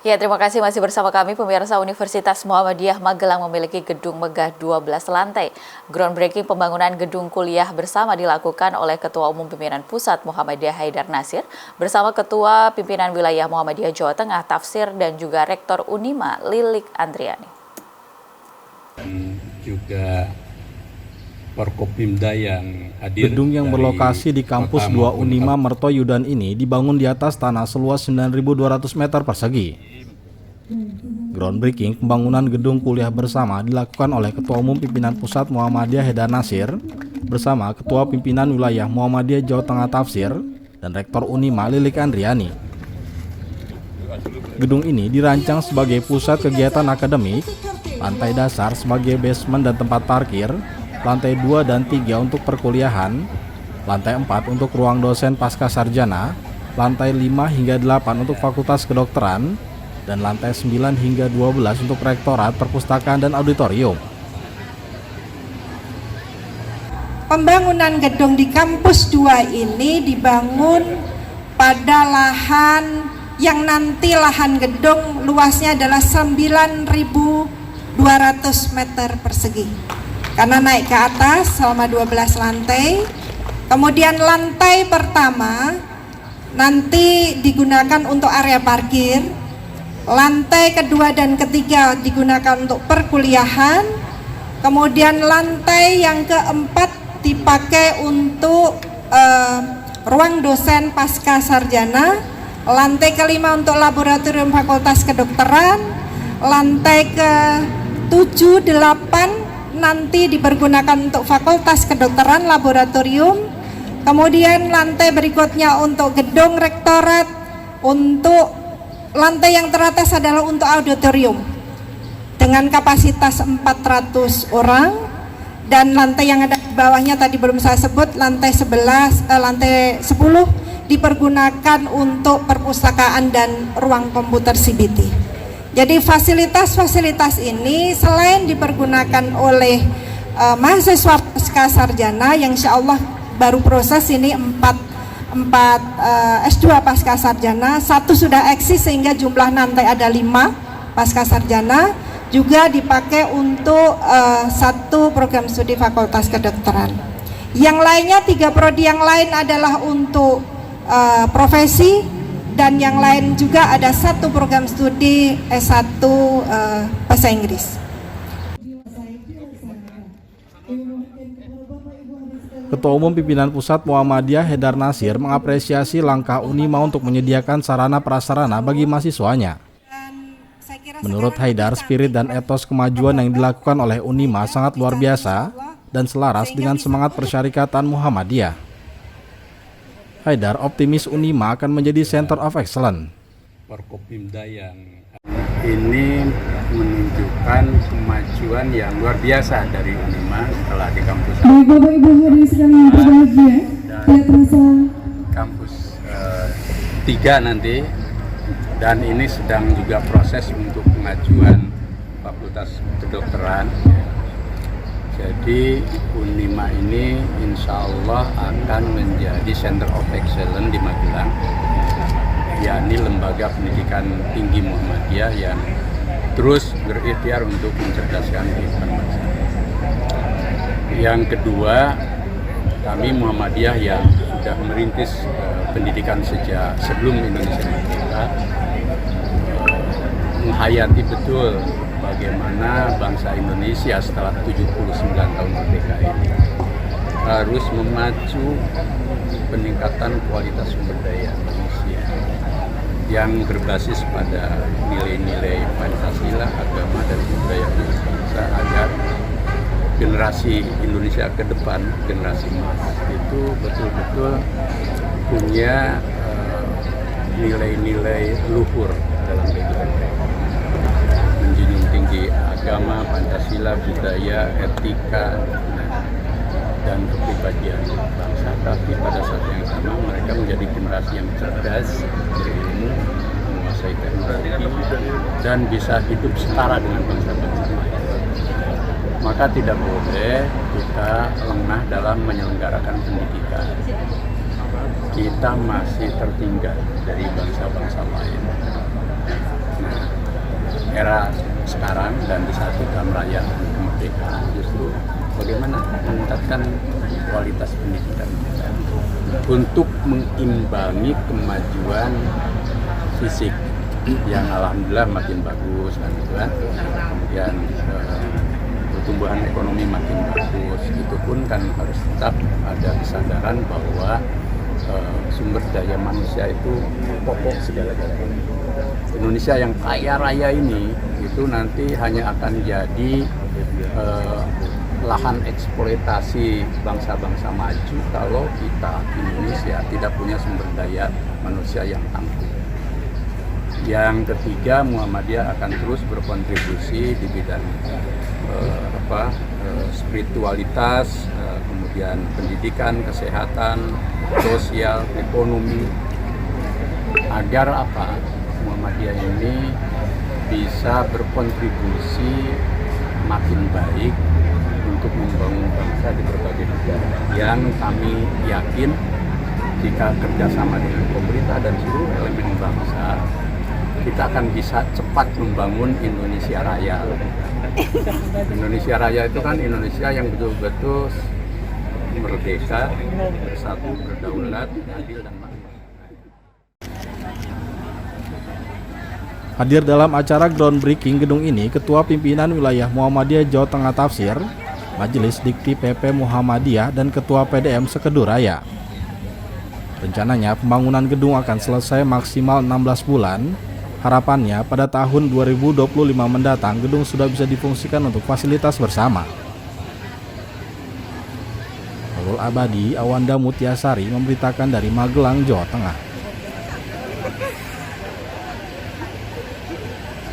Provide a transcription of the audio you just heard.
Ya, terima kasih masih bersama kami. Pemirsa, Universitas Muhammadiyah Magelang memiliki gedung megah 12 lantai. Groundbreaking pembangunan gedung kuliah bersama dilakukan oleh Ketua Umum Pimpinan Pusat Muhammadiyah Haidar Nasir bersama Ketua Pimpinan Wilayah Muhammadiyah Jawa Tengah Tafsir dan juga Rektor Unima Lilik Andriani. Juga Forkopimda yang hadir. Gedung yang berlokasi di kampus 2 Unima Mertoyudan ini dibangun di atas tanah seluas 9.200 meter persegi. Groundbreaking pembangunan gedung kuliah bersama dilakukan oleh Ketua Umum Pimpinan Pusat Muhammadiyah Haidar Nasir bersama Ketua Pimpinan Wilayah Muhammadiyah Jawa Tengah Tafsir dan Rektor Unima Lilik Andriani. Gedung ini dirancang sebagai pusat kegiatan akademik, lantai dasar sebagai basement dan tempat parkir, lantai 2 dan 3 untuk perkuliahan, lantai 4 untuk ruang dosen pasca sarjana, lantai 5 hingga 8 untuk fakultas kedokteran, dan lantai 9 hingga 12 untuk rektorat, perpustakaan, dan auditorium. Pembangunan gedung di kampus 2 ini dibangun pada lahan yang nanti lahan gedung luasnya adalah 9.200 meter persegi. Karena naik ke atas selama 12 lantai, kemudian lantai pertama nanti digunakan untuk area parkir, lantai kedua dan ketiga digunakan untuk perkuliahan, kemudian lantai yang keempat dipakai untuk ruang dosen pasca sarjana, lantai kelima untuk laboratorium fakultas kedokteran, lantai ke-7, 8 nanti dipergunakan untuk fakultas kedokteran laboratorium, kemudian lantai berikutnya untuk gedung rektorat, untuk lantai yang teratas adalah untuk auditorium dengan kapasitas 400 orang, dan lantai yang ada di bawahnya tadi belum saya sebut, lantai 10 dipergunakan untuk perpustakaan dan ruang komputer CBT. Jadi fasilitas-fasilitas ini selain dipergunakan oleh mahasiswa pasca sarjana yang insya Allah baru proses ini 4 S2 pasca sarjana, 1 sudah eksis sehingga jumlah lantai ada 5 pasca sarjana, juga dipakai untuk 1 program studi fakultas kedokteran. Yang lainnya 3 prodi yang lain adalah untuk profesi, dan yang lain juga ada 1 program studi S1 bahasa Inggris. Ketua Umum Pimpinan Pusat Muhammadiyah Haidar Nasir mengapresiasi langkah Unima untuk menyediakan sarana prasarana bagi mahasiswanya. Menurut Haidar, spirit dan etos kemajuan yang dilakukan oleh Unima sangat luar biasa dan selaras dengan semangat persyarikatan Muhammadiyah. Haidar optimis Unima akan menjadi Center of Excellence. Forkopimda yang ini menunjukkan kemajuan yang luar biasa dari Unima setelah di kampus. Baik Bapak Ibu hadirin sekalian yang berbahagia, tidak terasa kampus 3 nanti, dan ini sedang juga proses untuk pengajuan fakultas kedokteran. Jadi Unima ini insya Allah akan menjadi Center of Excellence di Magelang, yakni lembaga pendidikan tinggi Muhammadiyah yang terus berikhtiar untuk mencerdaskan kehidupan bangsa. Yang kedua, kami Muhammadiyah yang sudah merintis pendidikan sejak sebelum Indonesia merdeka, menghayati betul bagaimana bangsa Indonesia setelah 79 tahun merdeka ini harus memacu peningkatan kualitas sumber daya manusia yang berbasis pada nilai-nilai Pancasila, agama, dan budaya bangsa, agar generasi Indonesia ke depan, generasi emas, itu betul-betul punya nilai-nilai luhur dalam kehidupan mereka, menjunjung tinggi agama, Pancasila, budaya, etika, dan kepribadian bangsa. Tapi pada saat yang sama mereka menjadi generasi yang cerdas, berilmu, menguasai teknologi, dan bisa hidup setara dengan bangsa-bangsa lain. Maka tidak boleh kita lengah dalam menyelenggarakan pendidikan. Kita masih tertinggal dari bangsa-bangsa lain. Nah, era sekarang dan di saat kita merayakan kemerdekaan justru bagaimana meningkatkan kualitas pendidikan kita untuk mengimbangi kemajuan fisik yang alhamdulillah makin bagus kan gitu kan. Kemudian pertumbuhan ekonomi makin bagus, itu pun kan harus tetap ada kesadaran bahwa sumber daya manusia itu pokok segala-galanya. Indonesia yang kaya raya ini itu nanti hanya akan jadi lahan eksploitasi bangsa-bangsa maju kalau kita Indonesia tidak punya sumber daya manusia yang tangguh. Yang ketiga, Muhammadiyah akan terus berkontribusi di bidang spiritualitas, kemudian pendidikan, kesehatan, sosial, ekonomi, agar Muhammadiyah ini bisa berkontribusi makin baik untuk membangun bangsa di berbagai negara. Yang kami yakin jika kerjasama dengan pemerintah dan seluruh elemen bangsa, kita akan bisa cepat membangun Indonesia Raya. Indonesia Raya itu kan Indonesia yang betul-betul merdeka, bersatu, berdaulat, adil, dan makmur. Hadir dalam acara groundbreaking gedung ini, Ketua Pimpinan Wilayah Muhammadiyah Jawa Tengah Tafsir, Majelis Dikti PP Muhammadiyah, dan Ketua PDM Sekedu Raya. Rencananya pembangunan gedung akan selesai maksimal 16 bulan. Harapannya pada tahun 2025 mendatang gedung sudah bisa difungsikan untuk fasilitas bersama. Nurul Abadi, Awanda Mutiasari memberitakan dari Magelang, Jawa Tengah.